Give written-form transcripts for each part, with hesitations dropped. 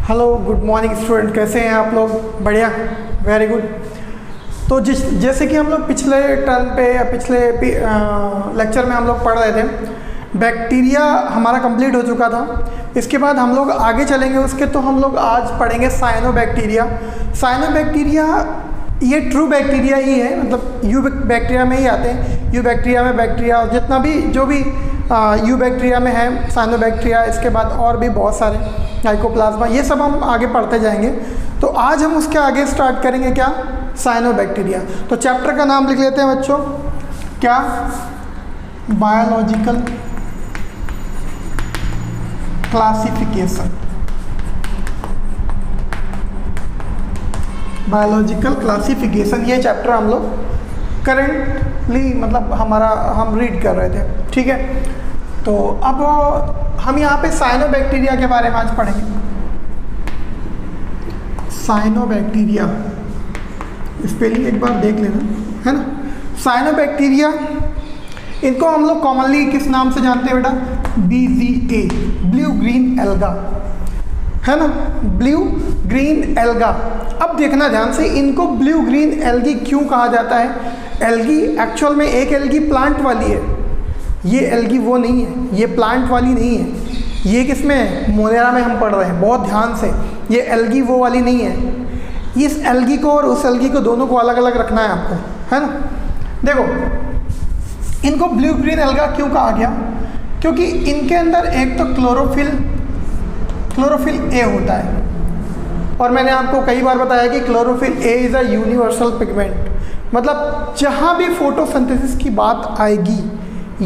Hello good morning student, कैसे हैं आप लोग? बढ़िया, वेरी गुड। तो जैसे कि हम लोग पिछले टर्म पे या पिछले लेक्चर में हम लोग पढ़ रहे थे, बैक्टीरिया हमारा कंप्लीट हो चुका था। इसके बाद हम लोग आगे चलेंगे उसके, तो हम लोग आज पढ़ेंगे साइनोबैक्टीरिया। साइनोबैक्टीरिया ये ट्रू बैक्टीरिया ही है, मतलब यू बैक्टीरिया में ही आते हैं। यू बैक्टीरिया में बैक्टीरिया और जितना भी जो भी यू बैक्टीरिया में है साइनोबैक्टीरिया, इसके बाद और भी बहुत सारे माइकोप्लाज्मा, ये सब हम आगे पढ़ते जाएंगे। तो आज हम उसके आगे स्टार्ट करेंगे क्या, साइनोबैक्टीरिया। तो चैप्टर का नाम लिख लेते हैं बच्चों, क्या? Biological classification. बायोलॉजिकल क्लासिफिकेशन ये चैप्टर हम लोग करेंटली मतलब हम रीड कर रहे थे, ठीक है। तो अब हम यहाँ पे साइनोबैक्टीरिया के बारे में आज पढ़ेंगे। साइनोबैक्टीरिया स्पेलिंग एक बार देख लेना, है ना। साइनोबैक्टीरिया, इनको हम लोग कॉमनली किस नाम से जानते हैं बेटा? BGA, ब्लू ग्रीन एल्गा, है ना, ब्लू ग्रीन एल्गा। अब देखना ध्यान से, इनको ब्लू ग्रीन एल्गी क्यों कहा जाता है? एल्गी एक्चुअल में एक एल्गी प्लांट वाली है, ये एल्गी वो नहीं है, ये प्लांट वाली नहीं है। ये किसमें है? मोनेरा में हम पढ़ रहे हैं, बहुत ध्यान से। ये एल्गी वो वाली नहीं है। इस एल्गी को और उस एल्गी को दोनों को अलग अलग रखना है आपको, है ना। देखो, इनको ब्लू ग्रीन एल्गा क्यों कहा गया? क्योंकि इनके अंदर एक तो क्लोरोफिल ए होता है, और मैंने आपको कई बार बताया कि chlorophyll A is a universal pigment, मतलब जहाँ भी फोटोसिंथेसिस की बात आएगी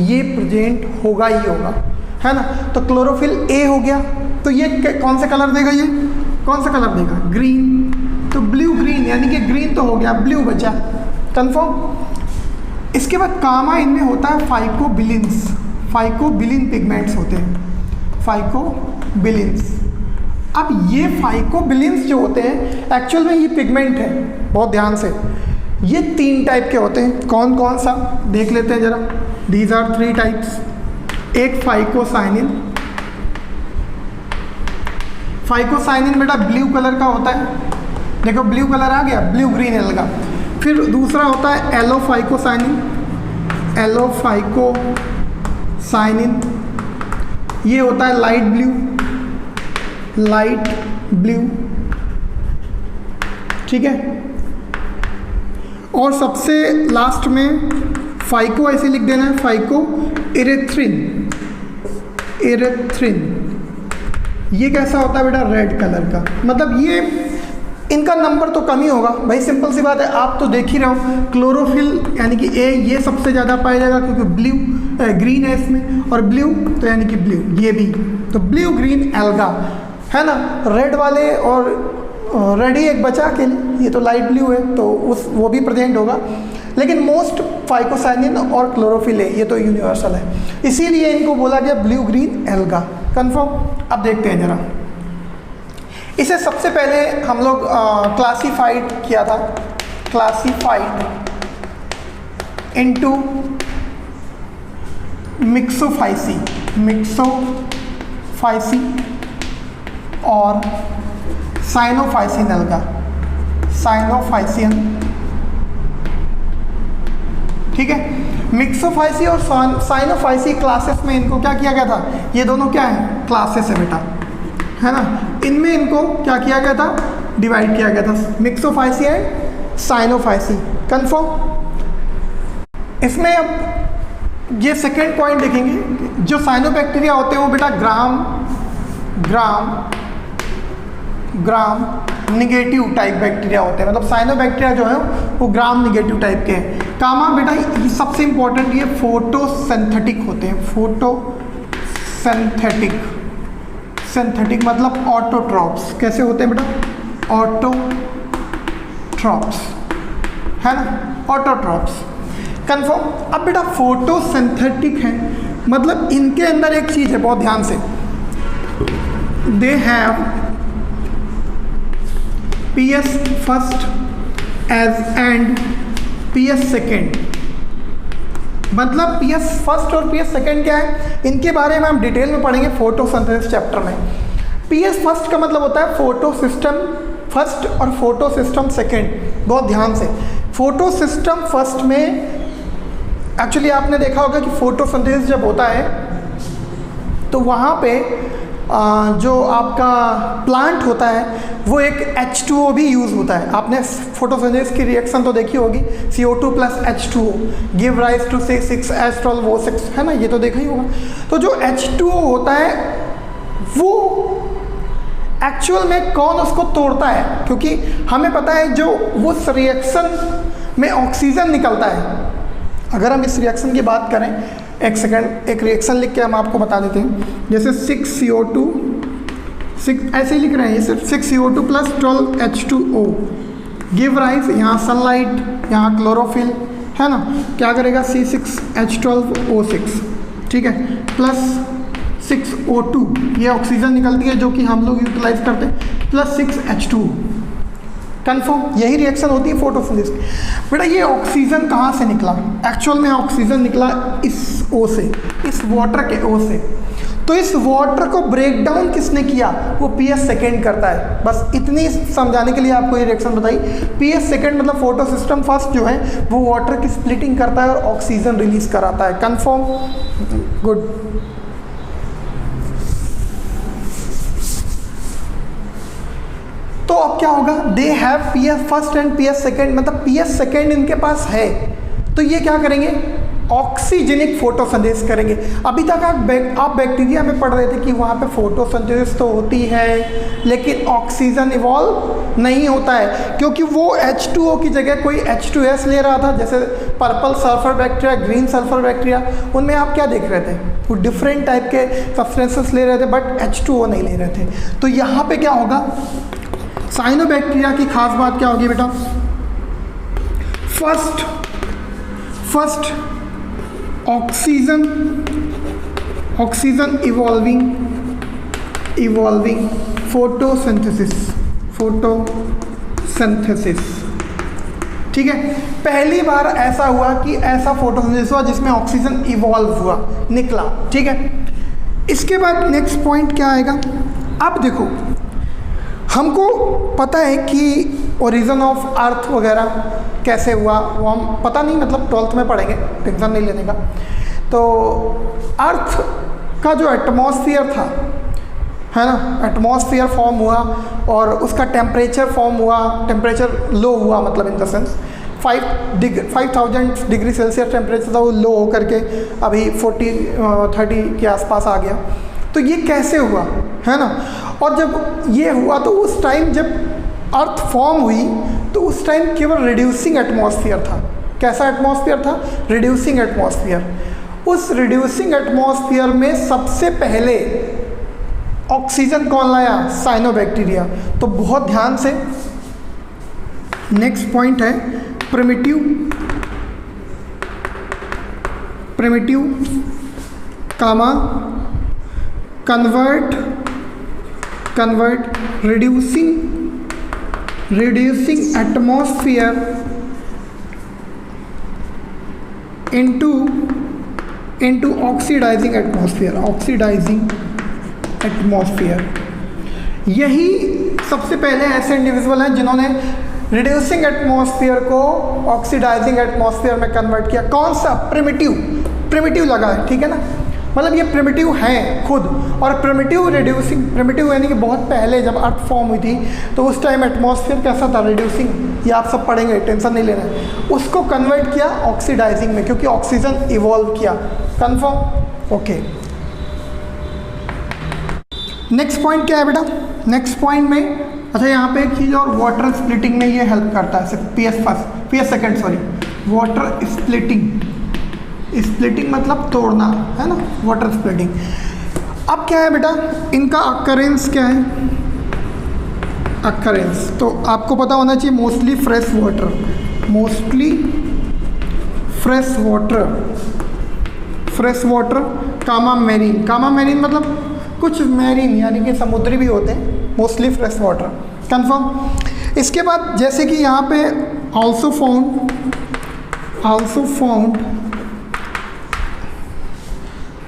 ये प्रेजेंट होगा ही होगा, है ना। तो क्लोरोफिल ए हो गया, तो ये कौन सा कलर देगा? ये कौन सा कलर देगा? ग्रीन। तो ब्लू ग्रीन, यानी कि ग्रीन तो हो गया, ब्लू बचा, कंफर्म। इसके बाद कामा इनमें होता है फाइकोबिलिन्स, फाइकोबिलिन पिगमेंट्स होते हैं, फाइकोबिलिन्स। अब ये फाइकोबिलिन्स जो होते हैं एक्चुअल में ये पिगमेंट है, बहुत ध्यान से। ये 3 टाइप के होते हैं, कौन कौन सा देख लेते हैं जरा। These are 3 types. एक फाइकोसाइनिन, फाइकोसाइनिन बेटा ब्लू कलर का होता है, देखो ब्लू कलर आ गया, ब्लू ग्रीन एल्गा। फिर दूसरा होता है एलोफाइकोसाइनिन, एलोफाइकोसाइनिन, ये होता है लाइट ब्लू, ठीक है। और सबसे लास्ट में फाइको ऐसे लिख देना है, फाइको इरेथ्रिन। ये कैसा होता है बेटा? रेड कलर का। मतलब ये इनका नंबर तो कम ही होगा भाई, सिंपल सी बात है। आप तो देख ही रहे हो, क्लोरोफिल यानी कि ए ये सबसे ज़्यादा पाया जाएगा क्योंकि ब्लू ग्रीन है इसमें, और ब्लू तो यानी कि ब्लू, ये भी तो ब्लू ग्रीन एल्गा, है ना। रेड वाले और रेड ही एक बचा के लिए, ये तो लाइट ब्लू है तो वो भी प्रेजेंट होगा, लेकिन मोस्ट फाइकोसाइनिन और क्लोरोफिल है, ये तो यूनिवर्सल है, इसीलिए इनको बोला गया ब्लू ग्रीन एल्गा, कंफर्म। अब देखते हैं जरा, इसे सबसे पहले हम लोग क्लासिफाइड किया था, क्लासिफाइड इनटू मिक्सोफाइसी और साइनोफाइसिन एल्गा, साइनोफाइसियन, ठीक है। मिक्सोफाइसी और साइनोफाइसी क्लासेस में इनको क्या किया गया था? ये दोनों क्या है? क्लासेस है बेटा, है ना। इनमें इनको क्या किया गया था? डिवाइड किया गया था, मिक्सोफाइसी एंड साइनोफाइसी, कंफर्म। इसमें अब ये सेकेंड पॉइंट देखेंगे, जो साइनोबैक्टीरिया होते हैं वो बेटा ग्राम निगेटिव टाइप बैक्टीरिया होते हैं, मतलब साइनोबैक्टीरिया जो है वो ग्राम निगेटिव टाइप के हैं। कामा बेटा सबसे इंपॉर्टेंट, ये फोटोसिंथेटिक होते हैं, सिंथेटिक मतलब ऑटोट्रॉप्स। कैसे होते हैं बेटा? ऑटोट्रॉप्स, है ना, ऑटोट्रॉप्स, कंफर्म। अब बेटा फोटोसिंथेटिक है, मतलब इनके अंदर एक चीज़ है, बहुत ध्यान से, दे हैव PS फर्स्ट एज एंड PS सेकेंड। मतलब PS फर्स्ट और PS सेकेंड क्या है, इनके बारे में हम डिटेल में पढ़ेंगे फोटोसिंथेसिस चैप्टर में। PS फर्स्ट का मतलब होता है फोटो सिस्टम फर्स्ट और फोटो सिस्टम सेकेंड। बहुत ध्यान से, फोटो सिस्टम फर्स्ट में एक्चुअली आपने देखा होगा कि फोटोसिंथेसिस जब होता है तो वहाँ पे जो आपका प्लांट होता है वो एक H2O भी यूज़ होता है। आपने फोटोसिंथेसिस की रिएक्शन तो देखी होगी, CO2 plus H2O give rise to 6H12O6, है ना, ये तो देखा ही होगा। तो जो H2O होता है वो एक्चुअल में कौन उसको तोड़ता है, क्योंकि हमें पता है जो वो रिएक्शन में ऑक्सीजन निकलता है। अगर हम इस रिएक्शन की बात करें, एक सेकेंड, एक रिएक्शन लिख के हम आपको बता देते हैं। जैसे 6CO2 6 ऐसे ही लिख रहे हैं, ये सिर्फ 6CO2 plus 12H2O give rise, यहाँ सनलाइट, यहाँ क्लोरोफिल, है ना, क्या करेगा C6H12O6, ठीक है, प्लस 6O2, ये ऑक्सीजन निकलती है जो कि हम लोग यूटिलाइज करते हैं, प्लस 6H2। कन्फर्म, यही रिएक्शन होती है फोटोसिंथेसिस। बेटा ये ऑक्सीजन कहाँ से निकला? एक्चुअल में ऑक्सीजन निकला इस O से, इस वाटर के O से। तो इस वाटर को ब्रेक डाउन किसने किया? वो PS सेकेंड करता है। बस इतनी समझाने के लिए आपको ये रिएक्शन बताई। PS सेकेंड मतलब फोटो सिस्टम फर्स्ट जो है वो वाटर की स्प्लिटिंग करता है और ऑक्सीजन रिलीज कराता है। Confirm, good. तो अब क्या होगा? दे have PS first and PS second, मतलब PS सेकेंड इनके पास है, तो ये क्या करेंगे? ऑक्सीजनिक फोटोसिंथेसिस करेंगे। अभी तक आप बैक्टीरिया में पढ़ रहे थे कि वहाँ पे फोटोसिंथेसिस तो होती है लेकिन ऑक्सीजन इवॉल्व नहीं होता है, क्योंकि वो H2O की जगह कोई H2S ले रहा था। जैसे purple sulphur bacteria, green sulphur bacteria, उनमें आप क्या देख रहे थे? वो डिफरेंट टाइप के सब्सटेंसेस ले रहे थे बट H2O नहीं ले रहे थे। तो यहाँ पे क्या होगा? साइनोबैक्टीरिया की खास बात क्या होगी बेटा? फर्स्ट ऑक्सीजन इवॉल्विंग फोटोसिंथेसिस, ठीक है। पहली बार ऐसा हुआ कि ऐसा फोटोसिंथेसिस हुआ जिसमें ऑक्सीजन इवॉल्व हुआ, निकला, ठीक है। इसके बाद नेक्स्ट पॉइंट क्या आएगा? अब देखो, हमको पता है कि ओरिजिन ऑफ अर्थ वगैरह कैसे हुआ, वो हम पता नहीं, मतलब 12th में पढ़ेंगे, टेंशन नहीं लेने का। तो अर्थ का जो एटमॉस्फेयर था, है ना, एटमॉस्फेयर फॉर्म हुआ और उसका टेम्परेचर फॉर्म हुआ, टेम्परेचर लो हुआ, मतलब in the sense 5000 degree Celsius temperature था, वो लो होकर के अभी 30 के आसपास आ गया। तो ये कैसे हुआ, है ना। और जब ये हुआ तो उस टाइम जब अर्थ फॉर्म हुई तो उस टाइम केवल रिड्यूसिंग एटमॉस्फेयर था। कैसा एटमॉस्फेयर था? Reducing atmosphere. उस रिड्यूसिंग एटमॉस्फेयर में सबसे पहले ऑक्सीजन कौन लाया? साइनोबैक्टीरिया। तो बहुत ध्यान से, नेक्स्ट पॉइंट है प्रिमिटिव कामा convert reducing atmosphere into oxidizing atmosphere। यही सबसे पहले ऐसे इंडिविजुअल हैं जिन्होंने रिड्यूसिंग एटमॉस्फेयर को ऑक्सीडाइजिंग एटमॉस्फेयर में कन्वर्ट किया। कौन सा? प्रिमिटिव लगा है, ठीक है ना, मतलब ये प्रिमिटिव हैं खुद। और प्रिमिटिव यानी कि बहुत पहले जब अर्थ फॉर्म हुई थी तो उस टाइम एटमॉस्फेयर कैसा था? रिड्यूसिंग, ये आप सब पढ़ेंगे, टेंशन नहीं लेना है। उसको कन्वर्ट किया ऑक्सीडाइजिंग में, क्योंकि ऑक्सीजन इवॉल्व किया। Confirm, okay. नेक्स्ट पॉइंट क्या है बेटा? नेक्स्ट पॉइंट में, अच्छा यहाँ पे एक चीज़ और, वाटर स्प्लिटिंग में ये हेल्प करता है। PS second sorry, water splitting मतलब तोड़ना, है ना, वाटर स्प्लिटिंग। अब क्या है बेटा? इनका अकरेंस क्या है? अकरेंस तो आपको पता होना चाहिए, मोस्टली फ्रेश वाटर, कामा मैरीन मतलब कुछ मैरीन यानी कि समुद्री भी होते हैं, मोस्टली फ्रेश वाटर। कंफर्म। इसके बाद जैसे कि यहाँ पे also found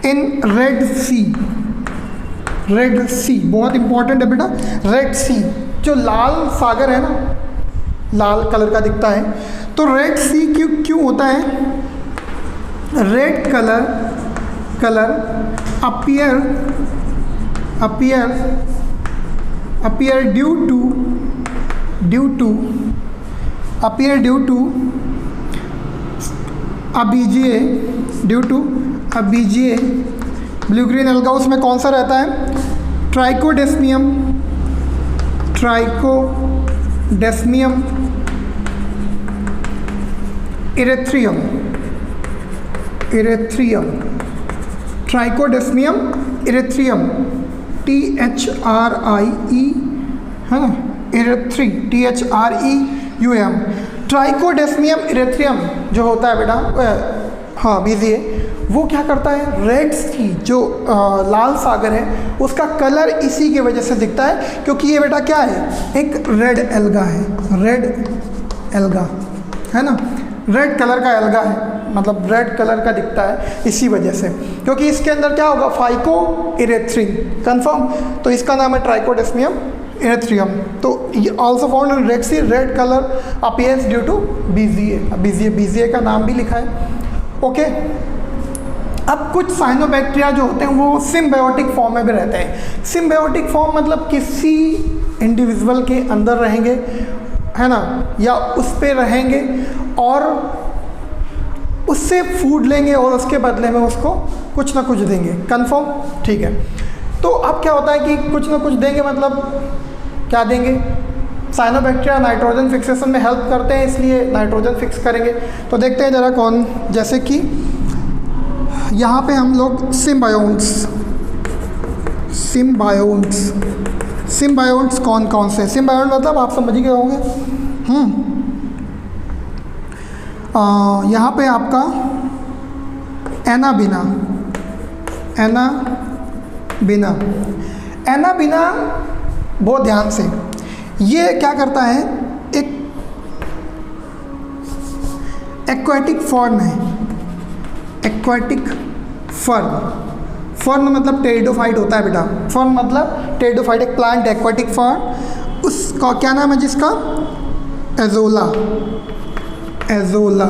in red sea, red sea बहुत इंपॉर्टेंट है बेटा। रेड सी जो लाल सागर है ना, लाल कलर का दिखता है, तो रेड सी क्यों होता है? Red colour appear due to अबीजिए ब्लू ग्रीन एल्गा। उसमें कौन सा रहता है? ट्राइकोडेस्मियम इरेथ्रियम ट्राइकोडेस्मियम इरेथ्रियम THRIE है ना, THREUM। ट्राइकोडेस्मियम इरेथ्रियम जो होता है बेटा, हाँ BZA, वो क्या करता है? रेड सी जो लाल सागर है उसका कलर इसी की वजह से दिखता है, क्योंकि ये बेटा क्या है? एक रेड एल्गा है, रेड एल्गा है ना, रेड कलर का एल्गा है, मतलब रेड कलर का दिखता है इसी वजह से, क्योंकि इसके अंदर क्या होगा? Phycoerythrin, confirm. तो इसका नाम है ट्राइकोडेस्मियम इरेथ्रियम। तो ये also found in red sea, red colour appears due to BZA का नाम भी लिखा है। ओके, अब कुछ साइनोबैक्टीरिया जो होते हैं वो सिम्बायोटिक फॉर्म में भी रहते हैं। सिम्बायोटिक फॉर्म मतलब किसी इंडिविजुअल के अंदर रहेंगे, है ना, या उस पे रहेंगे और उससे फूड लेंगे और उसके बदले में उसको कुछ ना कुछ देंगे, कंफर्म, ठीक है। तो अब क्या होता है कि कुछ ना कुछ देंगे, मतलब क्या देंगे? साइनोबैक्टीरिया नाइट्रोजन फिक्सेशन में हेल्प करते हैं, इसलिए नाइट्रोजन फिक्स करेंगे। तो देखते हैं ज़रा कौन, जैसे कि यहाँ पे हम लोग सिम्बायोन्ट्स कौन से? सिम्बायोन्ट मतलब आप समझ गए होंगे। यहाँ पे आपका एनाबिना बहुत ध्यान से, ये क्या करता है? एक एक्वाटिक फर्न है, एक्वाटिक फर्न मतलब टेरिडोफाइट होता है बेटा। फर्न मतलब टेरिडोफाइट, एक प्लांट एक्वाटिक फर्न, उसका क्या नाम है? जिसका एजोला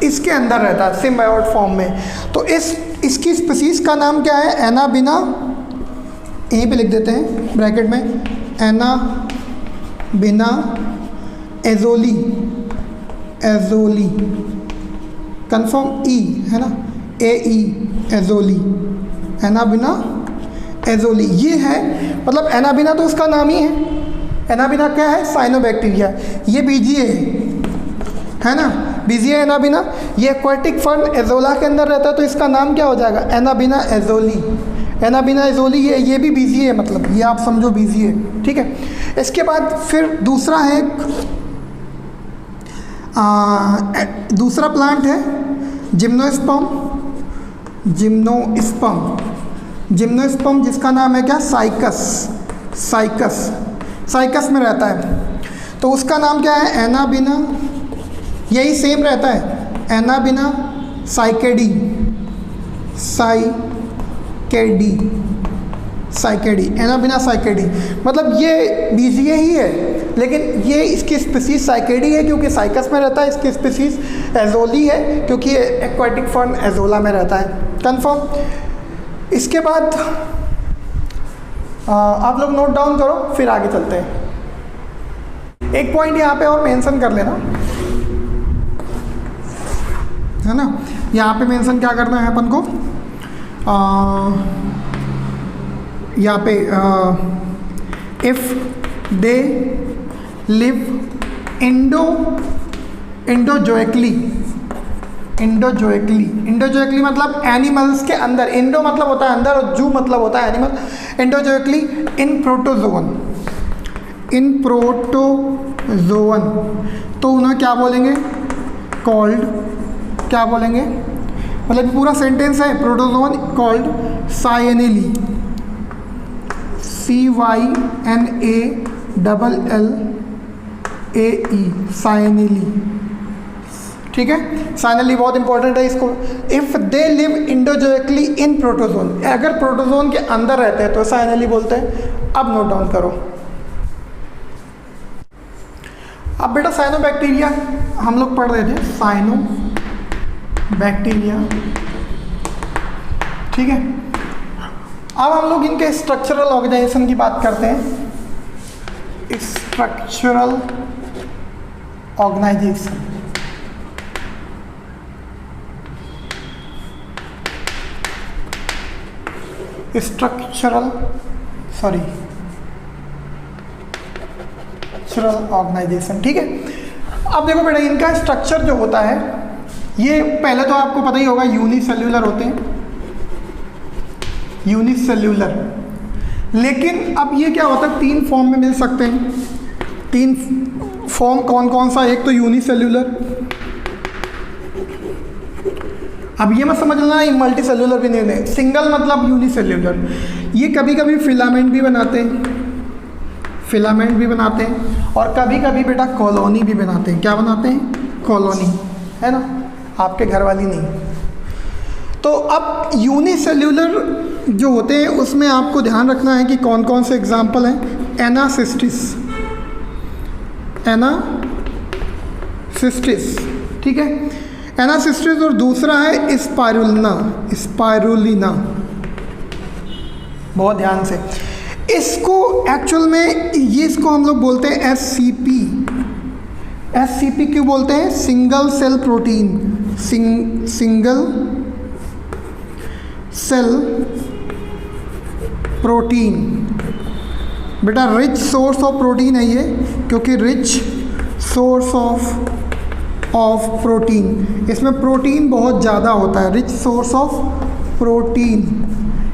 इसके अंदर रहता है सिम्बायोट फॉर्म में। तो इसकी स्पीसीज का नाम क्या है? एनाबिना, यहीं पे लिख देते हैं ब्रैकेट में, एनाबिना एजोली, कंफर्म, ई है ना, AE एजोली, एनाबिना एजोली ये है। मतलब एनाबिना तो उसका नाम ही है। एनाबिना क्या है? साइनोबैक्टीरिया। ये BZA है ना, BZA एनाबिना, ये एक्वाटिक फर्न एजोला के अंदर रहता है, तो इसका नाम क्या हो जाएगा? एनाबिना एजोली। ये भी BZA है, मतलब ये आप समझो BZA, ठीक है। इसके बाद फिर दूसरा है, दूसरा प्लांट है जिम्नोस्पर्म, जिसका नाम है क्या? साइकस में रहता है, तो उसका नाम क्या है? एनाबिना, यही सेम रहता है, एनाबिना साइकेडी, एनाबिना साइकेडी। मतलब ये BZA ही है, लेकिन ये इसकी स्पीसीज साइकेडी है क्योंकि साइकस में रहता है, इसकी स्पीसीज एजोली है क्योंकि ये एक्वाटिक फर्न एजोला में रहता है, कंफर्म। इसके बाद आप लोग नोट डाउन करो, फिर आगे चलते हैं। एक पॉइंट यहाँ पे और मेंशन कर लेना, है ना। यहाँ पे मेंशन क्या करना है अपन को? यहाँ पे इफ दे लिव इंडोजोइकली मतलब एनिमल्स के अंदर। इंडो मतलब होता है अंदर और जू मतलब होता है एनिमल। इंडोजोइकली इन प्रोटोजोवन, तो उन्हें क्या बोलेंगे? कॉल्ड, क्या बोलेंगे? मतलब पूरा सेंटेंस है, protozoan called cyanellae, CYNALLAE, cyanellae, ठीक है, साइनली बहुत इंपॉर्टेंट है इसको। If they live endozoically in protozoan, अगर प्रोटोजोन के अंदर रहते हैं तो साइनली बोलते हैं। अब नोट डाउन करो। अब बेटा साइनोबैक्टीरिया हम लोग पढ़ रहे थे, साइनोबैक्टीरिया, ठीक है। अब हम लोग इनके स्ट्रक्चरल ऑर्गेनाइजेशन की बात करते हैं। स्ट्रक्चरल ऑर्गेनाइजेशन, स्ट्रक्चरल ऑर्गेनाइजेशन, ठीक है। अब देखो बेटा इनका स्ट्रक्चर जो होता है, ये पहले तो आपको पता ही होगा यूनिसेल्यूलर होते हैं, यूनिसेल्यूलर। लेकिन अब ये क्या होता है, 3 फॉर्म में मिल सकते हैं। 3 फॉर्म कौन कौन सा? एक तो यूनिसेल्यूलर, अब ये मत समझना ये मल्टी सेल्यूलर भी नहीं है, सिंगल मतलब यूनिसेल्यूलर। ये कभी कभी फिलामेंट भी बनाते हैं, और कभी कभी बेटा कॉलोनी भी बनाते हैं। क्या बनाते हैं? कॉलोनी, है ना, आपके घर वाली नहीं। तो अब यूनिसेल्यूलर जो होते हैं उसमें आपको ध्यान रखना है कि कौन कौन से एग्जाम्पल हैं। एनासिस्टिस, ठीक है, एनासिस्टिस। और दूसरा है स्पाइरुलिना, बहुत ध्यान से। इसको एक्चुअल में इसको हम लोग बोलते हैं एससीपी क्यों बोलते हैं? Single cell protein, single cell protein. बेटा रिच सोर्स ऑफ प्रोटीन है ये, क्योंकि रिच सोर्स ऑफ प्रोटीन, इसमें प्रोटीन बहुत ज़्यादा होता है, rich source of protein.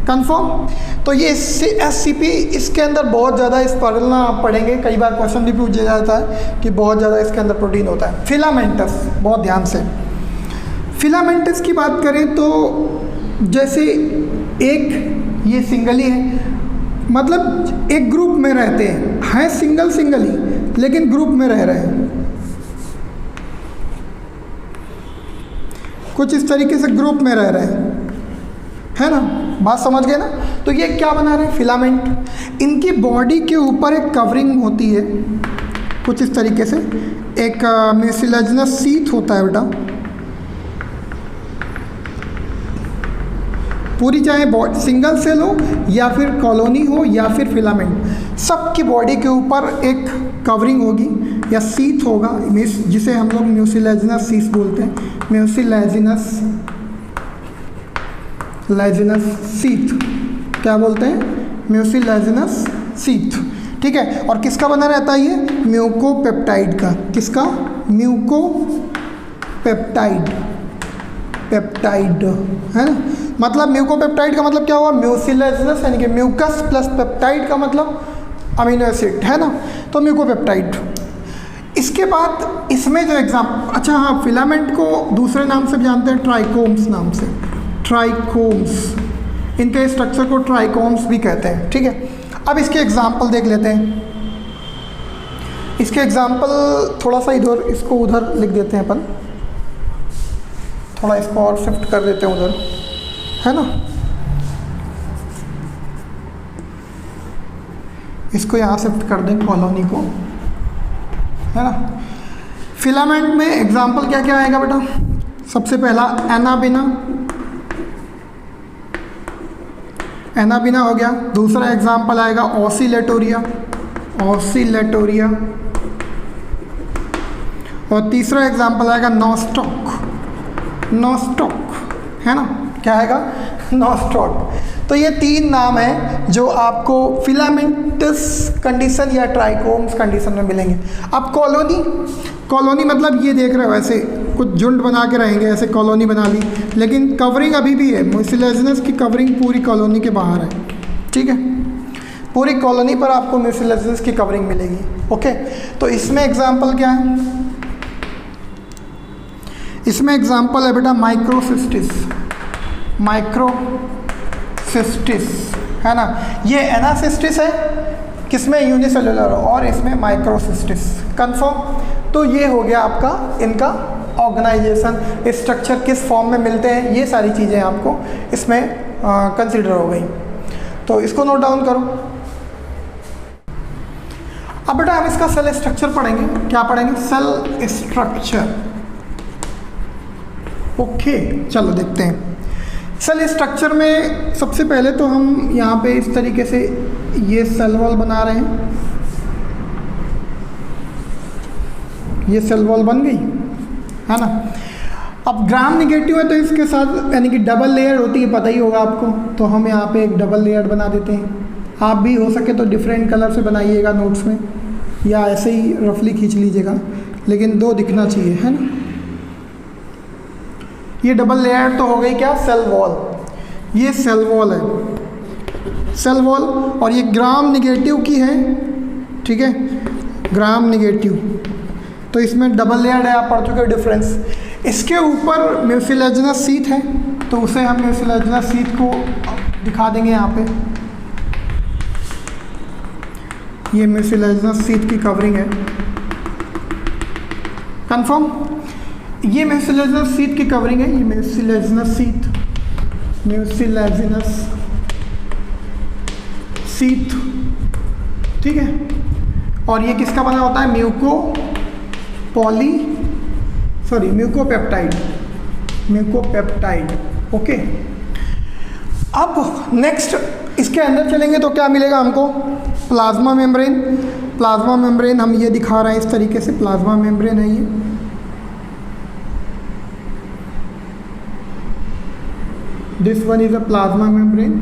Confirm? तो ये एससीपी, इसके अंदर बहुत ज़्यादा स्पाइरुलिना आप पढ़ेंगे, कई बार क्वेश्चन भी पूछा जाता है कि बहुत ज़्यादा इसके अंदर प्रोटीन होता है। फिलामेंटस, बहुत ध्यान से, फिलामेंटस की बात करें तो जैसे एक ये सिंगल ही है, मतलब एक ग्रुप में रहते हैं सिंगल ही, लेकिन ग्रुप में रह रहे हैं, कुछ इस तरीके से ग्रुप में रह रहे हैं, है ना, बात समझ गए ना। तो ये क्या बना रहे हैं? फिलामेंट। इनकी बॉडी के ऊपर एक कवरिंग होती है कुछ इस तरीके से, एक म्यूसिलेजिनस शीथ होता है बेटा, पूरी चाहे सिंगल सेल हो या फिर कॉलोनी हो या फिर फिलामेंट, सबकी बॉडी के ऊपर एक कवरिंग होगी या शीथ होगा, जिसे हम लोग म्यूसिलेजिनस शीथ बोलते हैं, म्यूसिलेजिनस शीथ, क्या बोलते हैं? म्यूसिलेजिनस शीथ, ठीक है। और किसका बना रहता है ये? म्यूकोपेप्टाइड का। किसका? म्यूकोपेप्टाइड, है ना। मतलब म्यूकोपेप्टाइड का मतलब क्या हुआ? म्यूसिलेजिनस यानी कि म्यूकस प्लस पेप्टाइड का मतलब अमीनो एसिड, है ना, तो म्यूकोपेप्टाइड। इसके बाद इसमें जो अच्छा हाँ, फिलामेंट को दूसरे नाम से भी जानते हैं, ट्राइकोम्स नाम से, ट्राइकोम्स, इनके स्ट्रक्चर को ट्राइकोम्स भी कहते हैं, ठीक है। अब इसके एग्जाम्पल देख लेते हैं। इसके एग्जाम्पल थोड़ा सा इधर, इसको उधर लिख देते हैं अपन, थोड़ा इसको और शिफ्ट कर देते हैं उधर, है ना, इसको यहाँ शिफ्ट कर दें, कॉलोनी को, है ना। फिलामेंट में एग्जाम्पल क्या क्या आएगा बेटा? सबसे पहला एनाबिना हो गया। दूसरा एग्जाम्पल आएगा ऑसिलेटोरिया, और तीसरा एग्जाम्पल आएगा नॉस्टॉक, है ना, क्या आएगा? नॉस्टॉक। तो ये 3 नाम हैं जो आपको फिलामेंटस कंडीशन या ट्राइकोम्स कंडीशन में मिलेंगे। अब कॉलोनी मतलब ये देख रहे हो, ऐसे कुछ झुंड बना के रहेंगे, ऐसे कॉलोनी बना ली, लेकिन कवरिंग अभी भी है, म्यूसिलेजिनस की कवरिंग पूरी कॉलोनी के बाहर है, ठीक है, पूरी कॉलोनी पर आपको म्यूसिलेजिनस की कवरिंग मिलेगी। ओके, तो इसमें एग्जाम्पल क्या है? इसमें एग्जाम्पल है बेटा माइक्रोसिस्टिस, है ना। ये एनासिस्टिस है, किसमें? यूनिसेल्युलर, और इसमें माइक्रोसिस्टिस। कंफर्म? तो ये हो गया आपका इनका ऑर्गेनाइजेशन, स्ट्रक्चर किस फॉर्म में मिलते हैं, ये सारी चीज़ें आपको इसमें कंसिडर हो गई। तो इसको नोट डाउन करो। अब बेटा हम इसका सेल स्ट्रक्चर पढ़ेंगे। क्या पढ़ेंगे? Cell structure. ओके, चलो देखते हैं। सेल स्ट्रक्चर में सबसे पहले तो हम यहाँ पे इस तरीके से ये सेल वॉल बना रहे हैं। ये सेल वॉल बन गई है ना। अब ग्राम निगेटिव है तो इसके साथ यानी कि डबल लेयर होती है, पता ही होगा आपको, तो हम यहाँ पे एक डबल लेयर बना देते हैं। आप भी हो सके तो डिफरेंट कलर से बनाइएगा नोट्स में, या ऐसे ही रफली खींच लीजिएगा, लेकिन 2 दिखना चाहिए, है ना। ये डबल लेयर तो हो गई क्या? Cell wall. ये सेल वॉल है, सेल वॉल, और ये ग्राम निगेटिव की है, ठीक है, ग्राम निगेटिव। तो इसमें डबल लेयर है, आप पढ़ चुके हो डिफरेंस। इसके ऊपर म्यूसिलेजिनस शीट है, तो उसे हम म्यूसिलेजिनस शीट को दिखा देंगे यहाँ पे। ये म्यूसिलेजिनस शीट की कवरिंग है, कंफर्म। ये म्यूसिलेजिनस शीट की कवरिंग है, ये म्यूसिलेजिनस शीट, म्यूसिलेजिनस शीट, ठीक है। और ये किसका बना होता है? Mucopeptide, mucopeptide. ओके, अब नेक्स्ट इसके अंदर चलेंगे तो क्या मिलेगा हमको? Plasma membrane. प्लाज्मा मेम्ब्रेन हम ये दिखा रहे हैं इस तरीके से, प्लाज्मा मेम्ब्रेन है ये। This one is a plasma membrane.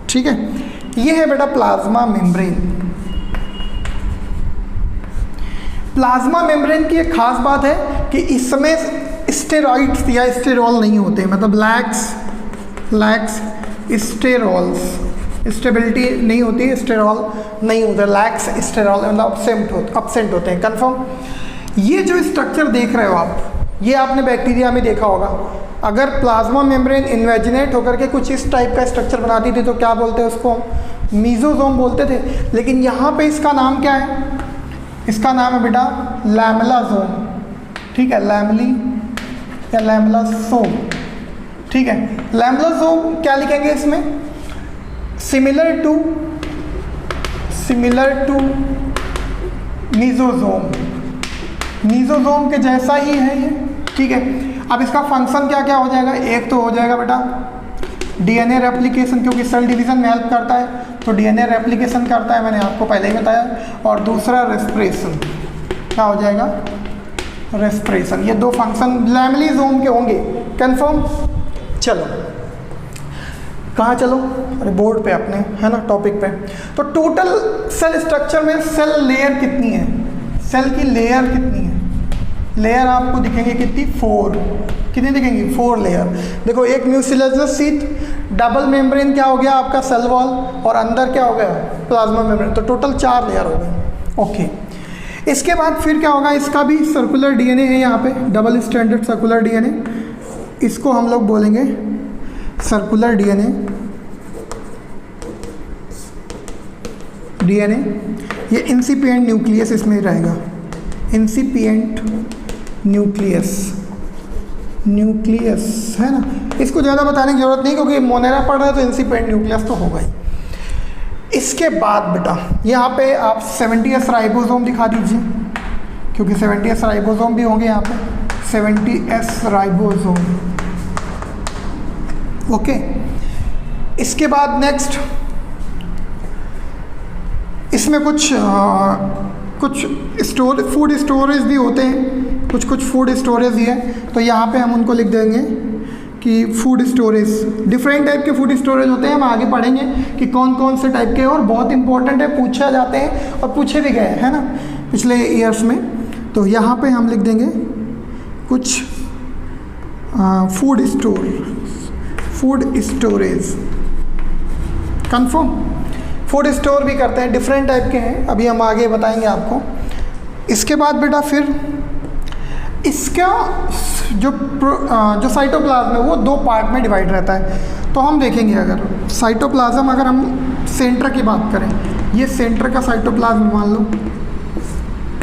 ठीक है, ये है बेटा प्लाज्मा मेम्ब्रेन। प्लाज्मा मेम्ब्रेन की एक खास बात है कि इसमें स्टेरॉइड्स या स्टेरॉल नहीं होते, मतलब लैक्स स्टेरॉल्स, स्टेबिलिटी नहीं होती, स्टेरॉल नहीं होते, लैक्स स्टेरॉल मतलब अपसेंट होते हैं, कंफर्म। ये जो स्ट्रक्चर देख रहे हो आप, ये आपने बैक्टीरिया में देखा होगा। अगर प्लाज्मा मेम्ब्रेन इन्वेजिनेट होकर के कुछ इस टाइप का स्ट्रक्चर बनाती थी तो क्या बोलते हैं उसको? मीजोजोम बोलते थे। लेकिन यहाँ पे इसका नाम क्या है? इसका नाम है बेटा लैमेलाजोम, ठीक है, लैमली या लैमेलासोम, ठीक है। लैमेलाजोम क्या लिखेंगे इसमें? सिमिलर टू मीजोजोम, मीजोजोम के जैसा ही है ये, ठीक है। अब इसका फंक्शन क्या क्या हो जाएगा? एक तो हो जाएगा बेटा डीएनए रेप्लिकेशन, क्योंकि सेल डिवीजन में हेल्प करता है, तो डीएनए रेप्लिकेशन करता है, मैंने आपको पहले ही बताया। और दूसरा रेस्पिरेशन, क्या हो जाएगा? रेस्पिरेशन। ये 2 फंक्शन लैमेलिजोम के होंगे, कंफर्म। चलो कहाँ चलो? अरे बोर्ड पे अपने, है ना, टॉपिक पे। तो टोटल सेल स्ट्रक्चर में सेल लेयर कितनी है? सेल की लेयर कितनी है? लेयर आपको दिखेंगे कितनी? 4। कितनी दिखेंगी? 4 लेयर। देखो, एक म्यूसिलेजिनस शीट, डबल मेम्ब्रेन क्या हो गया आपका? सेल वॉल, और अंदर क्या हो गया? Plasma membrane. तो टोटल 4 लेयर हो गए। ओके, इसके बाद फिर क्या होगा? इसका भी सर्कुलर डीएनए है यहाँ पे, डबल स्ट्रैंडेड सर्कुलर डीएनए, इसको हम लोग बोलेंगे सर्कुलर डीएनए। ये इंसिपिएंट न्यूक्लियस इसमें रहेगा, इंसिपिएंट न्यूक्लियस है ना। इसको ज़्यादा बताने की जरूरत नहीं, क्योंकि मोनेरा पढ़ रहे हैं तो इंसिपिएंट न्यूक्लियस तो होगा ही। इसके बाद बेटा यहाँ पे आप 70S राइबोसोम दिखा दीजिए, क्योंकि 70S राइबोसोम भी होंगे यहाँ पे, 70S राइबोसोम। ओके, इसके बाद नेक्स्ट इसमें कुछ फूड स्टोरेज भी होते हैं, कुछ फूड स्टोरेज ही है, तो यहाँ पे हम उनको लिख देंगे कि फूड स्टोरेज। डिफरेंट टाइप के फूड स्टोरेज होते हैं, हम आगे पढ़ेंगे कि कौन कौन से टाइप के हैं, और बहुत इंपॉर्टेंट है, पूछे जाते हैं और पूछे भी गए है ना पिछले ईयर्स में। तो यहाँ पे हम लिख देंगे कुछ food storage, confirm. Food store भी करते हैं, डिफरेंट टाइप के हैं, अभी हम आगे बताएंगे आपको। इसके बाद बेटा फिर इसका जो साइटोप्लाज्म है वो दो पार्ट में डिवाइड रहता है। तो हम देखेंगे अगर साइटोप्लाज्म, अगर हम सेंटर की बात करें, ये सेंटर का साइटोप्लाज्म मान लो,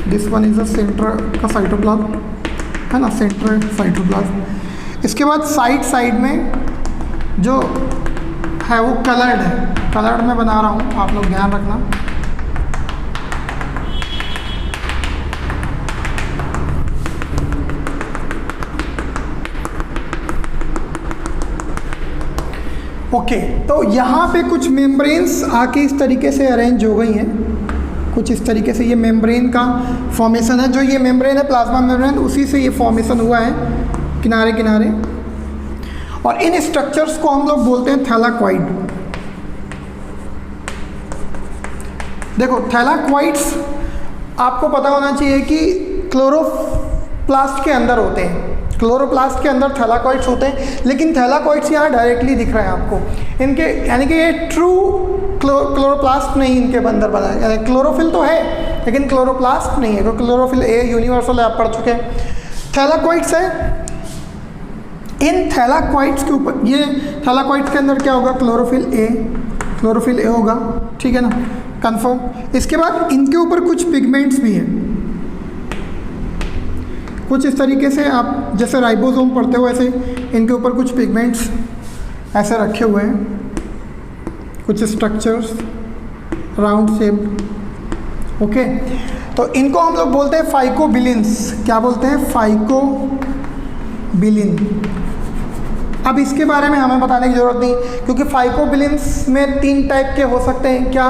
this one is a centre का साइटोप्लाज्म, है ना, सेंटर साइटोप्लाज्म। इसके बाद साइड में जो है वो कलर्ड है, कलर्ड में बना रहा हूँ, आप लोग ध्यान रखना। ओके, तो यहाँ पे कुछ मेम्ब्रेन्स आके इस तरीके से अरेंज हो गई हैं, कुछ इस तरीके से। ये मेम्ब्रेन का फॉर्मेशन है, जो ये मेम्ब्रेन है प्लाज्मा मेम्ब्रेन, उसी से ये फॉर्मेशन हुआ है किनारे किनारे। और इन स्ट्रक्चर्स को हम लोग बोलते हैं थैलाकॉइड। देखो थैलाकॉइड्स आपको पता होना चाहिए कि क्लोरोप्लास्ट के अंदर होते हैं, क्लोरोप्लास्ट के अंदर थैलाकॉइड्स होते हैं, लेकिन थैलाकॉइड्स यहाँ डायरेक्टली दिख रहे हैं आपको इनके, यानी कि ये ट्रू क्लोरोप्लास्ट नहीं इनके अंदर बना है। क्लोरोफिल तो है लेकिन क्लोरोप्लास्ट नहीं है, क्योंकि क्लोरोफिल ए यूनिवर्सल है, आप पढ़ चुके हैं। थैलाकॉइड्स है, इन थैलाकॉइड्स के ऊपर, ये थैलाकॉइड्स के अंदर क्या होगा, क्लोरोफिल ए होगा, ठीक है ना, कंफर्म। इसके बाद इनके ऊपर कुछ पिगमेंट्स भी हैं, कुछ इस तरीके से, आप जैसे राइबोसोम पढ़ते हो ऐसे इनके ऊपर कुछ पिगमेंट्स ऐसे रखे हुए हैं, कुछ स्ट्रक्चर्स राउंड शेप। ओके, तो इनको हम लोग बोलते हैं फाइकोबिलिन्स। क्या बोलते हैं, फाइकोबिलिन। अब इसके बारे में हमें बताने की ज़रूरत नहीं, क्योंकि फाइकोबिलिन्स में 3 टाइप के हो सकते हैं। क्या,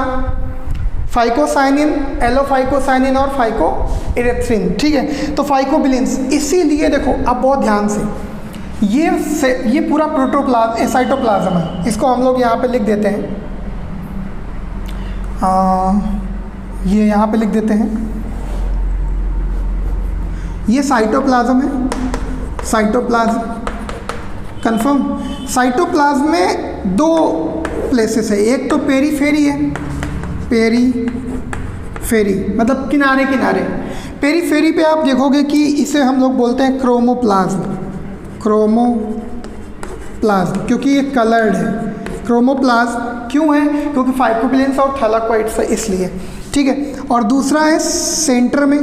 फाइकोसाइनिन, एलोफाइकोसाइनिन और फाइकोइरेथ्रिन, ठीक है। तो फाइकोबिलिन्स, इसीलिए देखो अब बहुत ध्यान से, ये पूरा प्रोटोप्लाज्म, साइटोप्लाज्म है, इसको हम लोग यहाँ पे लिख देते हैं, ये यहाँ पे लिख देते हैं, ये साइटोप्लाज्म है, साइटोप्लाज्म, कंफर्म। साइटोप्लाज्म में 2 प्लेसेस है, एक तो पेरीफेरी है, पेरीफेरी मतलब किनारे किनारे। पेरीफेरी पे आप देखोगे कि इसे हम लोग बोलते हैं क्रोमोप्लाज्म, क्रोमोप्लाज्म, क्योंकि ये कलर्ड है। क्रोमोप्लाज्म क्यों है, क्योंकि फाइकोबिलिन्स और थैलाकॉइड्स है इसलिए, ठीक है। और दूसरा है सेंटर में,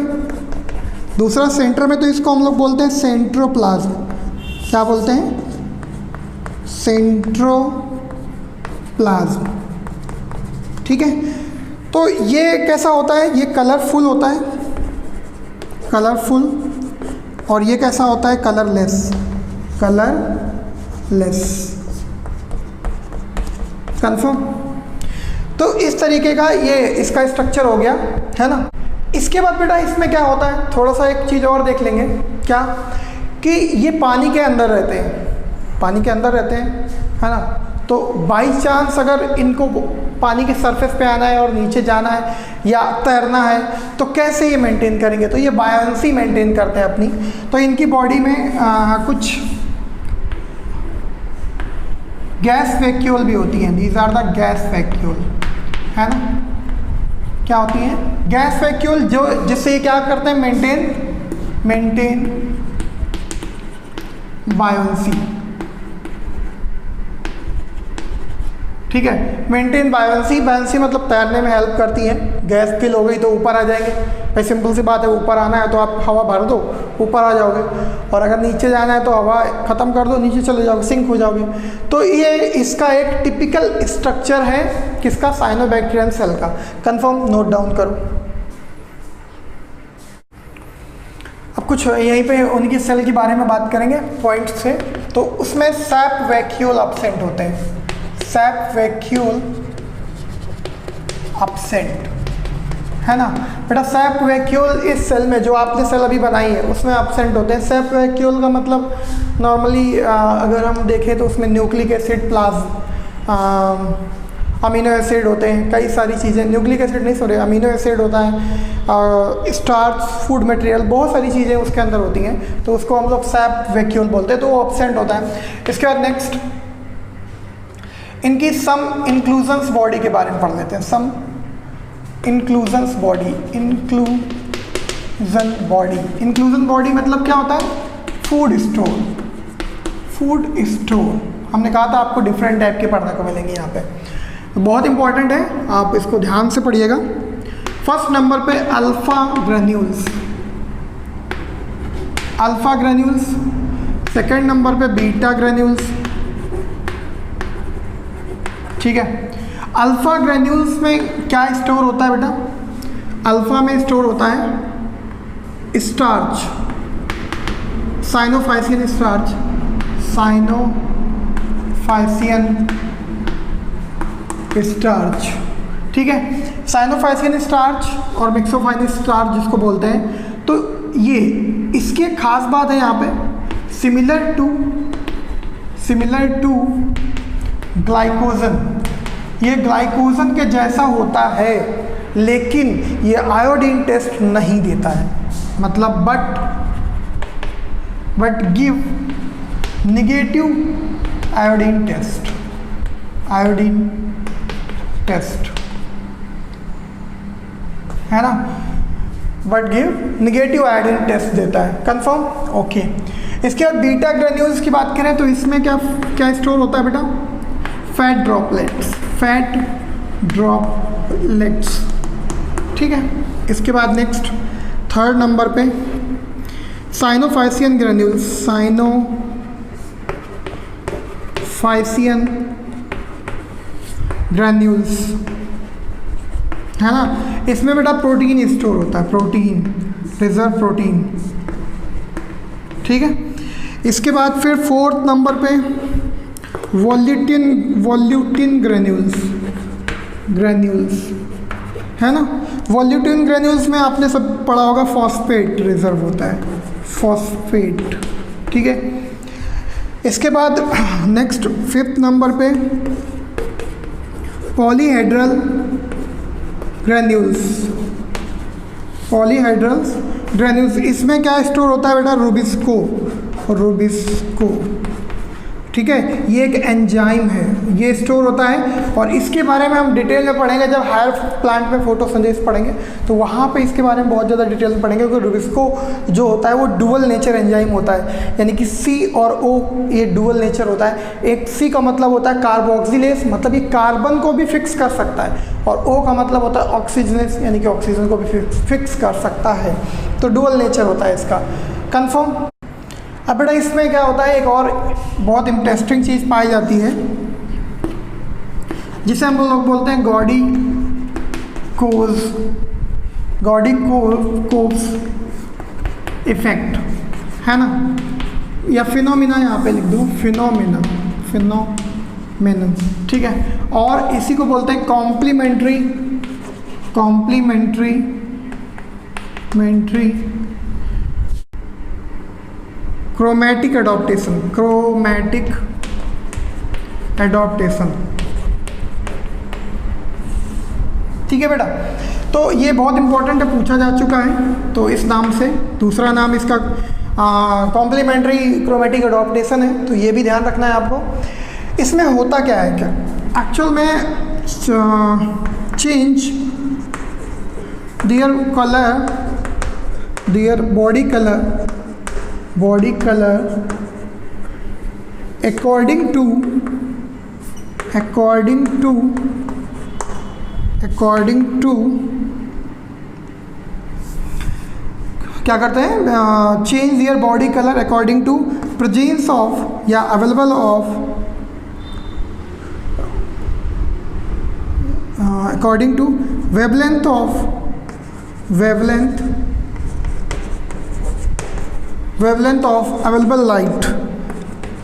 दूसरा सेंटर में, तो इसको हम लोग बोलते हैं सेंट्रोप्लाज्म। क्या बोलते हैं, सेंट्रोप्लाज्म, ठीक है। तो ये कैसा होता है, ये कलरफुल होता है, कलरफुल, और ये कैसा होता है, कलरलेस, कलरलेस, कंफर्म। तो इस तरीके का ये इसका स्ट्रक्चर हो गया, है ना। इसके बाद बेटा इसमें क्या होता है, थोड़ा सा एक चीज़ और देख लेंगे, क्या, कि ये पानी के अंदर रहते हैं, पानी के अंदर रहते हैं, है ना। तो बाई चांस अगर इनको पानी के सरफेस पे आना है और नीचे जाना है या तैरना है, तो कैसे ये मेंटेन करेंगे, तो ये बायोंसी मेंटेन करते हैं अपनी। तो इनकी बॉडी में कुछ गैस वैक्यूल भी होती हैं, these are the gas vacuole, है ना। क्या होती हैं, गैस वैक्यूल, जो जिससे ये क्या करते हैं, मेंटेन बायोंसी, ठीक है। मेंटेन बायोंसी, बायोंसी मतलब तैरने में हेल्प करती है। गैस फिल हो गई तो ऊपर आ जाएंगे, भाई सिंपल सी बात है, ऊपर आना है तो आप हवा भर दो, ऊपर आ जाओगे, और अगर नीचे जाना है तो हवा ख़त्म कर दो, नीचे चले जाओगे, सिंक हो जाओगे। तो ये इसका एक टिपिकल स्ट्रक्चर है, किसका, साइनोबैक्टीरियन सेल का। कंफर्म, नोट डाउन करो। अब कुछ यहीं पे उनकी सेल के बारे में बात करेंगे पॉइंट से। तो उसमें सैप वैक्यूल एब्सेंट होते हैं, सैप वैक्यूल एब्सेंट, है ना बेटा। सैप वैक्यूल इस सेल में, जो आपने सेल अभी बनाई है, उसमें एब्सेंट होते हैं। सैप वैक्यूल का मतलब नॉर्मली अगर हम देखें तो उसमें न्यूक्लिक एसिड, अमीनो एसिड होते हैं, कई सारी चीज़ें, न्यूक्लिक एसिड नहीं, सॉरी, अमीनो एसिड होता है, स्टार्च, फूड मटेरियल, बहुत सारी चीज़ें उसके अंदर होती हैं, तो उसको हम लोग सैप वैक्यूल बोलते हैं, तो वो एब्सेंट होता है। इसके बाद नेक्स्ट इनकी सम इंक्लूजन्स बॉडी के बारे में पढ़ लेते हैं। Some inclusions body, body. Inclusion body मतलब क्या होता है? Food store. फूड स्टोर हमने कहा था आपको डिफरेंट टाइप के पढ़ने को मिलेंगे यहाँ पे, तो बहुत इंपॉर्टेंट है, आप इसको ध्यान से पढ़िएगा। फर्स्ट नंबर पे alpha granules, alpha granules. Second number पे बीटा ग्रेन्यूल्स, ठीक है। अल्फा ग्रेन्यूल्स में क्या स्टोर होता है बेटा? अल्फा में स्टोर होता है starch, cyanophycean starch, cyanophycean starch, ठीक है। साइनोफाइसियन स्टार्च और मिक्सोफाइसियन स्टार्च जिसको बोलते हैं, तो ये इसकी एक खास बात है यहाँ पे, सिमिलर टू ग्लाइकोजन, ये ग्लाइकोजन के जैसा होता है, लेकिन ये आयोडीन टेस्ट नहीं देता है, मतलब but give negative iodine test, है ना, but give negative iodine test देता है। कंफर्म? ओके। इसके बाद बीटा ग्रेन्यूल्स की बात करें तो इसमें क्या स्टोर होता है बेटा? फैट ड्रॉपलेट्स, ठीक है। इसके बाद नेक्स्ट थर्ड नंबर पे साइनोफाइसियन ग्रेन्यूल्स, है ना। इसमें बेटा प्रोटीन स्टोर होता है, रिजर्व प्रोटीन, ठीक है। इसके बाद फिर फोर्थ नंबर पे वॉल्यूटिन ग्रेन्यूल्स, है ना। वॉल्यूटिन ग्रेन्यूल्स में आपने सब पढ़ा होगा, फॉस्फेट रिजर्व होता है, फॉस्फेट, ठीक है। इसके बाद नेक्स्ट फिफ्थ नंबर पे पॉलीहेड्रल ग्रेन्यूल्स, इसमें क्या स्टोर होता है बेटा? रूबिस्को, ठीक है। ये एक एंजाइम है, ये स्टोर होता है, और इसके बारे में हम डिटेल में पढ़ेंगे जब हायर प्लांट में फोटोसिंथेसिस पढ़ेंगे, तो वहाँ पे इसके बारे में बहुत ज़्यादा डिटेल में पढ़ेंगे, क्योंकि रूबिस्को जो होता है वो डुअल नेचर एंजाइम होता है, यानी कि C और O ये डुअल नेचर होता है। एक C का मतलब होता है कार्बोक्सिलेस, मतलब ये कार्बन को भी फिक्स कर सकता है, और O का मतलब होता है ऑक्सीजनेस, यानी कि ऑक्सीजन को भी फिक्स कर सकता है, तो डुअल नेचर होता है इसका। कंफर्म? अब बेटा इसमें क्या होता है, एक और बहुत इंटरेस्टिंग चीज़ पाई जाती है, जिसे हम लोग बोलते हैं गॉडी कोव्स इफेक्ट, है ना, या फिनोमिना, यहाँ पे लिख दूँ फिनोमिना, ठीक है। और इसी को बोलते हैं कॉम्प्लीमेंट्री क्रोमैटिक एडॉप्टेशन, ठीक है बेटा। तो ये बहुत इंपॉर्टेंट है, पूछा जा चुका है, तो इस नाम से दूसरा नाम इसका कॉम्प्लीमेंट्री क्रोमैटिक एडॉप्टेशन है, तो ये भी ध्यान रखना है आपको। इसमें होता क्या है, क्या एक्चुअल में change their body colour according to क्या करते हैं, change their body colour according to presence of या available of according to wavelength of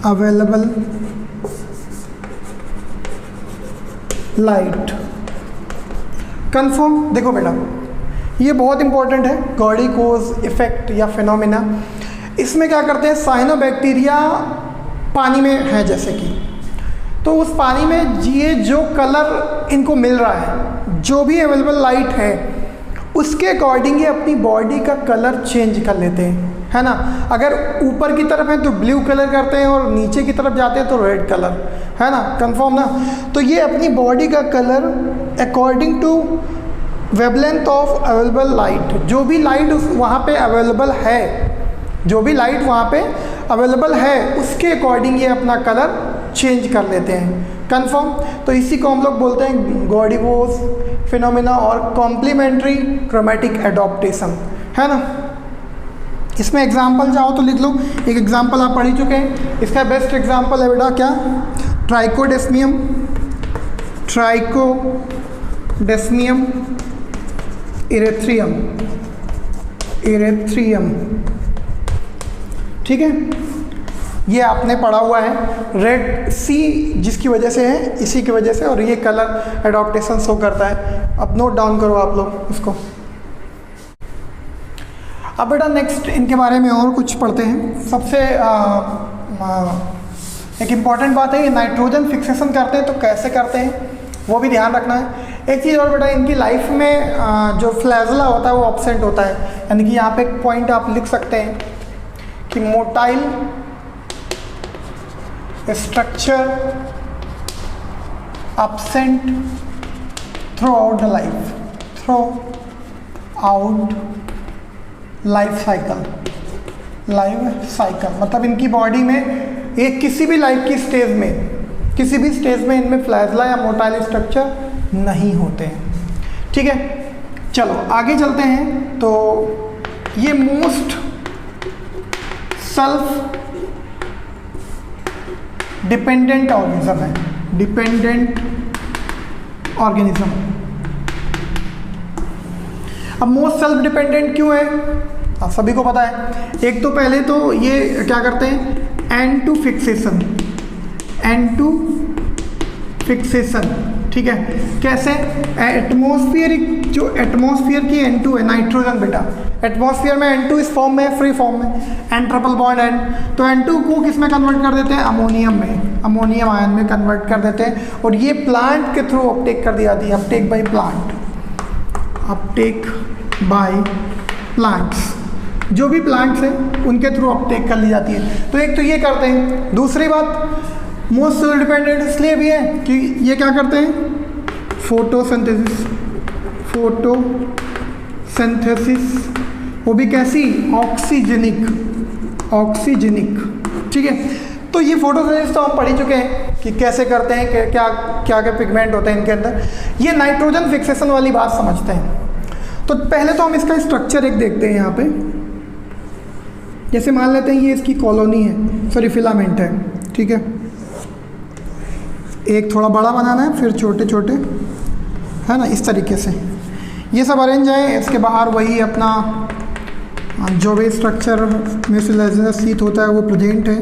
available light. Confirm? देखो बेटा ये बहुत इंपॉर्टेंट है, गॉडी कोज इफेक्ट या फिनोमिना। इसमें क्या करते हैं, साइनोबैक्टीरिया पानी में है जैसे कि, तो उस पानी में ये जो कलर इनको मिल रहा है, जो भी अवेलेबल लाइट है, उसके अकॉर्डिंग ये अपनी बॉडी का कलर चेंज कर लेते हैं, है ना। अगर ऊपर की तरफ है तो ब्लू कलर करते हैं, और नीचे की तरफ जाते हैं तो रेड कलर, है ना। कंफर्म ना? तो ये अपनी बॉडी का colour according to wavelength of available light, जो भी लाइट उस वहाँ पे अवेलेबल है, जो भी लाइट वहाँ पे अवेलेबल है उसके अकॉर्डिंग ये अपना कलर चेंज कर लेते हैं। कंफर्म? तो इसी को हम लोग बोलते हैं गॉडीबोस फिनोमेना और कॉम्प्लीमेंट्री क्रोमेटिक एडॉप्टेशन, है ना। इसमें एग्जाम्पल चाहो तो लिख लो, एक एग्जाम्पल आप पढ़ ही चुके हैं। इसका बेस्ट एग्जाम्पल है बेटा क्या, ट्राइकोडेस्मियम, ट्राइकोडेस्मियम इरेथ्रियम, इरेथ्रियम, ठीक है। ये आपने पढ़ा हुआ है, रेड सी जिसकी वजह से है, इसी की वजह से, और ये कलर एडॉप्टेशन शो करता है। अब नोट डाउन करो आप लोग इसको। अब बेटा नेक्स्ट इनके बारे में और कुछ पढ़ते हैं। सबसे एक इम्पॉर्टेंट बात है, ये नाइट्रोजन फिक्सेशन करते हैं तो कैसे करते हैं वो भी ध्यान रखना है। एक चीज़ और बेटा, इनकी लाइफ में जो फ्लैजला होता है वो ऑब्सेंट होता है, यानी कि यहाँ पे एक पॉइंट आप लिख सकते हैं कि motile structure absent throughout the life, throughout life cycle, मतलब इनकी बॉडी में एक किसी भी लाइफ की स्टेज में, किसी भी स्टेज में इनमें फ्लैजला या मोटाइल स्ट्रक्चर नहीं होते हैं, ठीक है। चलो आगे चलते हैं। तो ये मोस्ट सेल्फ डिपेंडेंट ऑर्गेनिज्म है, डिपेंडेंट ऑर्गेनिज्म। अब मोस्ट सेल्फ डिपेंडेंट क्यों है, आप सभी को पता है। एक तो पहले तो ये क्या करते हैं, N2 फिक्सेशन, N2 फिक्सेशन, ठीक है। कैसे, एटमॉस्फेरिक, जो एटमॉस्फेयर की N2 है, नाइट्रोजन बेटा, एटमॉस्फेयर में N2 इस फॉर्म में है, फ्री फॉर्म में, N ट्रिपल बॉन्ड N, तो N2 को किस में कन्वर्ट कर देते हैं, अमोनियम में, अमोनियम आयन में कन्वर्ट कर देते हैं, और ये प्लांट के थ्रू अपटेक कर दी जाती है, Uptake by plant, Uptake by plants, जो भी प्लांट्स हैं उनके थ्रू अपटेक कर ली जाती है। तो एक तो ये करते हैं। दूसरी बात, मोस्ट सेल्फ डिपेंडेंट इसलिए भी है कि ये क्या करते हैं, फोटोसिंथेसिस, फोटोसिंथेसिस, वो भी कैसी, ऑक्सीजेनिक, ऑक्सीजेनिक, ठीक है। तो ये फोटोसिंथेसिस तो हम पढ़ ही चुके हैं कि कैसे करते हैं, क्या क्या क्या पिगमेंट होते हैं इनके अंदर। ये नाइट्रोजन फिक्सेशन वाली बात समझते हैं। तो पहले तो हम इसका स्ट्रक्चर एक देखते हैं। यहाँ पे जैसे मान लेते हैं ये इसकी कॉलोनी है, सॉरी फिलामेंट है, ठीक है। एक थोड़ा बड़ा बनाना है, फिर छोटे छोटे, है ना, इस तरीके से ये सब अरेंज है। इसके बाहर वही अपना जो भी स्ट्रक्चर म्यूसिलेजिनस शीथ होता है वो प्रेजेंट है,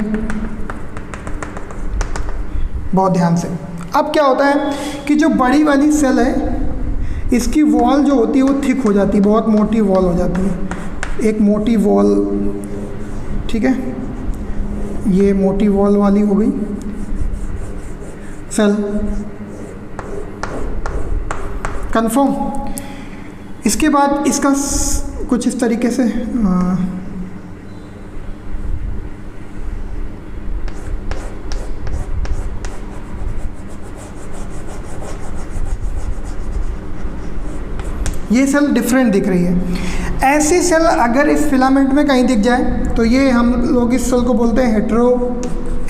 बहुत ध्यान से। अब क्या होता है कि जो बड़ी वाली सेल है इसकी वॉल जो होती है वो थिक हो जाती है, बहुत मोटी वॉल हो जाती है, एक मोटी वॉल, ठीक है। ये मोटी वॉल वाली हो गई सेल, कंफर्म। इसके बाद इसका कुछ इस तरीके से ये सेल डिफरेंट दिख रही है। ऐसी सेल अगर इस फिलामेंट में कहीं दिख जाए तो ये हम लोग इस सेल को बोलते हैं हेट्रो,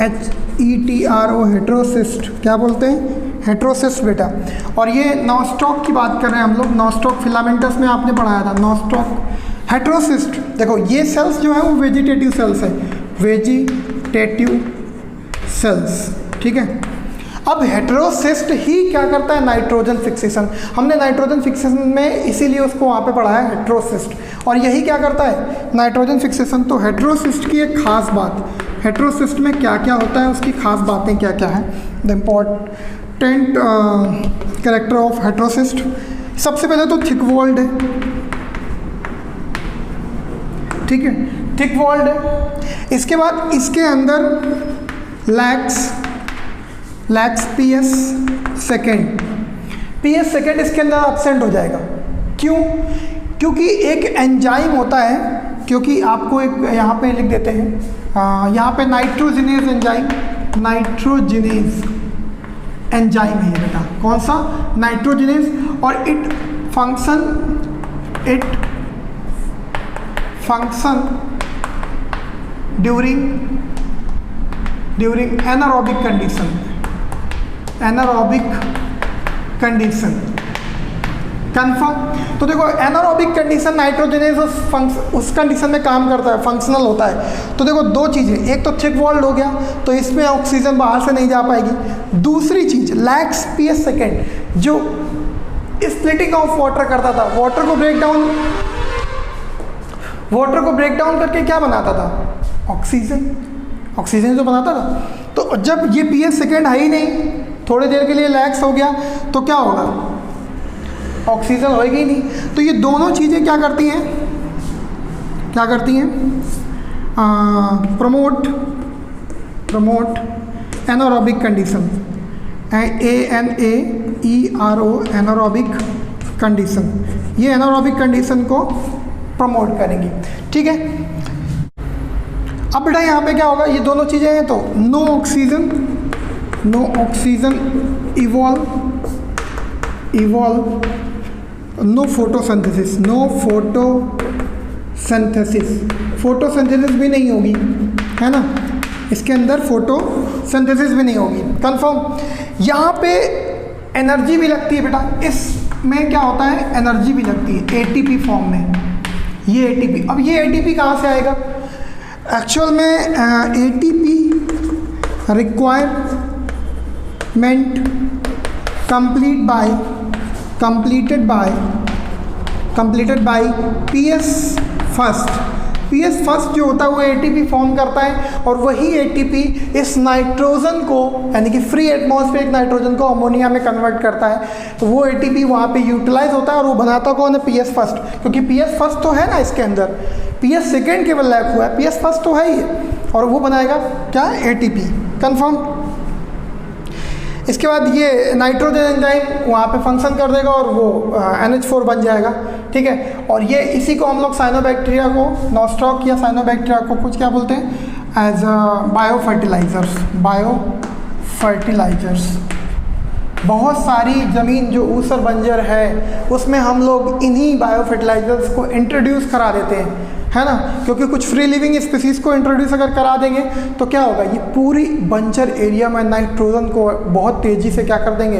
HETRO, हेट्रोसिस्ट। क्या बोलते हैं, हेट्रोसिस्ट बेटा। और ये नॉस्टॉक की बात कर रहे हैं हम लोग, नॉस्टॉक फिलामेंटस में आपने पढ़ाया था, नॉस्टॉक हेट्रोसिस्ट। देखो ये सेल्स जो है वो वेजिटेटिव सेल्स है, वेजिटेटिव सेल्स, ठीक है। अब हेट्रोसिस्ट ही क्या करता है, नाइट्रोजन फिक्सेशन। हमने नाइट्रोजन फिक्सेशन में इसीलिए उसको वहाँ पे पढ़ा है हेट्रोसिस्ट, और यही क्या करता है, नाइट्रोजन फिक्सेशन। तो हेट्रोसिस्ट की एक खास बात, हेट्रोसिस्ट में क्या क्या होता है, उसकी खास बातें क्या क्या है, the important character of heterocyst. सबसे पहले तो थिक वॉल्ड है, ठीक है, थिक वॉल्ड है। इसके बाद इसके अंदर लैक्स PS सेकेंड इसके अंदर एब्सेंट हो जाएगा। क्यों, क्योंकि एक एंजाइम होता है, क्योंकि आपको एक यहाँ पे लिख देते हैं, यहाँ पे नाइट्रोजिनेज एंजाइम, नाइट्रोजिनेज एंजाइम है ये बेटा, कौन सा, नाइट्रोजिनेज, और it function during anaerobic condition confirm. तो देखो एनारोबिक कंडीशन नाइट्रोजनेज उस कंडीशन में काम करता है, फंक्शनल होता है। तो देखो दो चीज़ें, एक तो थिक वॉल्ड हो गया तो इसमें ऑक्सीजन बाहर से नहीं जा पाएगी। दूसरी चीज़ लैक्स PS सेकेंड, जो स्प्लिटिंग ऑफ वाटर करता था, वाटर को ब्रेक डाउन करके क्या बनाता था, ऑक्सीजन जो बनाता था। तो जब ये PS सेकेंड है ही नहीं, थोड़ी देर के लिए लैक्स हो गया तो क्या होगा, ऑक्सीजन होएगी ही नहीं। तो ये दोनों चीज़ें क्या करती हैं, promote anaerobic condition, ANAERO anaerobic condition, ये एनारोबिक कंडीशन को प्रमोट करेंगी। ठीक है, अब बेटा यहाँ पे क्या होगा, ये दोनों चीज़ें हैं तो no oxygen evolve, no photosynthesis भी नहीं होगी, है ना, इसके अंदर फोटोसिंथेसिस भी नहीं होगी। कंफर्म। यहाँ पे एनर्जी भी लगती है बेटा, इसमें क्या होता है, एनर्जी भी लगती है ATP फॉर्म में, ये ATP। अब ये ATP कहाँ से आएगा, एक्चुअल में ATP requirement completed by PS first जो होता है वो ATP फॉर्म करता है, और वही ATP इस नाइट्रोजन को, यानी कि फ्री एटमॉस्फेरिक नाइट्रोजन को अमोनिया में कन्वर्ट करता है। तो वो ATP वहाँ पे यूटिलाइज होता है, और वो बनाता कौन है, PS फर्स्ट। क्योंकि PS फर्स्ट तो है ना इसके अंदर, PS सेकेंड केवल लैक हुआ है, PS फर्स्ट तो है ही, और वो बनाएगा क्या, ATP। कंफर्म। इसके बाद ये नाइट्रोजन एंजाइम वहाँ पे फंक्शन कर देगा और वो NH4 बन जाएगा। ठीक है, और ये इसी को हम लोग साइनोबैक्टीरिया को, नॉस्टॉक या साइनोबैक्टीरिया को कुछ क्या बोलते हैं, एज बायो फर्टिलाइजर्स। बहुत सारी ज़मीन जो ऊसर बंजर है उसमें हम लोग इन्हीं बायो फर्टिलाइजर्स को इंट्रोड्यूस करा देते हैं, है ना, क्योंकि कुछ फ्री लिविंग स्पीसीज़ को इंट्रोड्यूस अगर करा देंगे तो क्या होगा, ये पूरी बंजर एरिया में नाइट्रोजन को बहुत तेज़ी से क्या कर देंगे,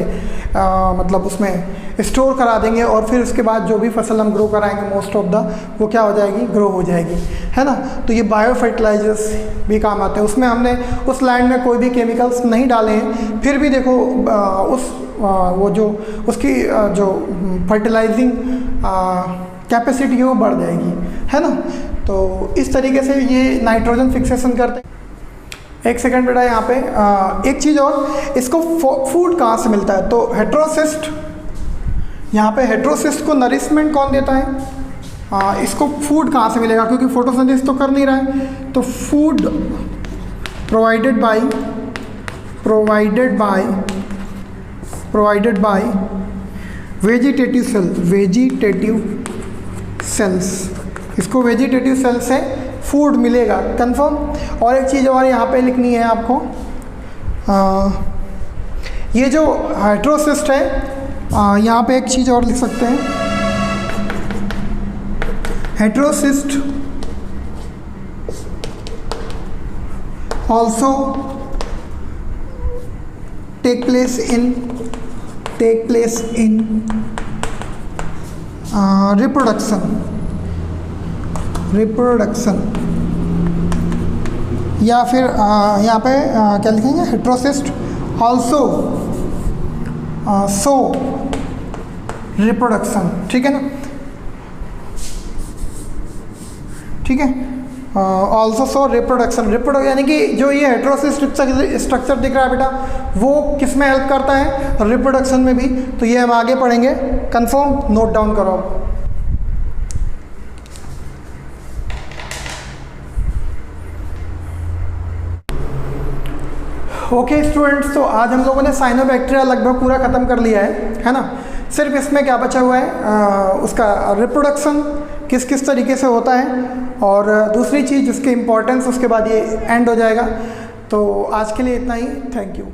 मतलब उसमें स्टोर करा देंगे, और फिर उसके बाद जो भी फसल हम ग्रो कराएंगे मोस्ट ऑफ द वो क्या हो जाएगी, ग्रो हो जाएगी, है ना। तो ये बायो फर्टिलाइजर्स भी काम आते हैं। उसमें हमने उस लैंड में कोई भी केमिकल्स नहीं डाले हैं, फिर भी देखो वो जो उसकी जो फर्टिलाइजिंग कैपेसिटी है वो बढ़ जाएगी, है ना। तो इस तरीके से ये नाइट्रोजन फिक्सेशन करते हैं। एक सेकंड बेटा, यहाँ पे एक चीज़ और, इसको फूड कहाँ से मिलता है, तो हेट्रोसिस्ट, यहाँ पे हेट्रोसिस्ट को नरिशमेंट कौन देता है, इसको फूड कहाँ से मिलेगा, क्योंकि फोटोसिंथेसिस तो कर नहीं रहा है। तो food provided by vegetative cells, इसको वेजिटेटिव सेल से फूड मिलेगा। कंफर्म। और एक चीज़ और यहाँ पे लिखनी है आपको, ये जो हेट्रोसिस्ट है, यहाँ पे एक चीज़ और लिख सकते हैं, heterocyst also take place in reproduction, या फिर यहाँ पे क्या लिखेंगे, हेट्रोसिस्ट ऑल्सो सो रिप्रोडक्शन। ठीक है ना, ठीक है, ऑल्सो सो रिप्रोडक्शन। यानी कि जो ये हेट्रोसिस्ट स्ट्रक्चर दिख रहा है बेटा, वो किस में हेल्प करता है, रिप्रोडक्शन में भी। तो ये हम आगे पढ़ेंगे। कंफर्म, नोट डाउन करो। ओके स्टूडेंट्स, तो आज हम लोगों ने साइनोबैक्टीरिया लगभग पूरा ख़त्म कर लिया है ना। सिर्फ इसमें क्या बचा हुआ है, उसका रिप्रोडक्शन किस किस तरीके से होता है, और दूसरी चीज़ जिसकी इम्पोर्टेंस, उसके बाद ये एंड हो जाएगा। तो आज के लिए इतना ही। Thank you.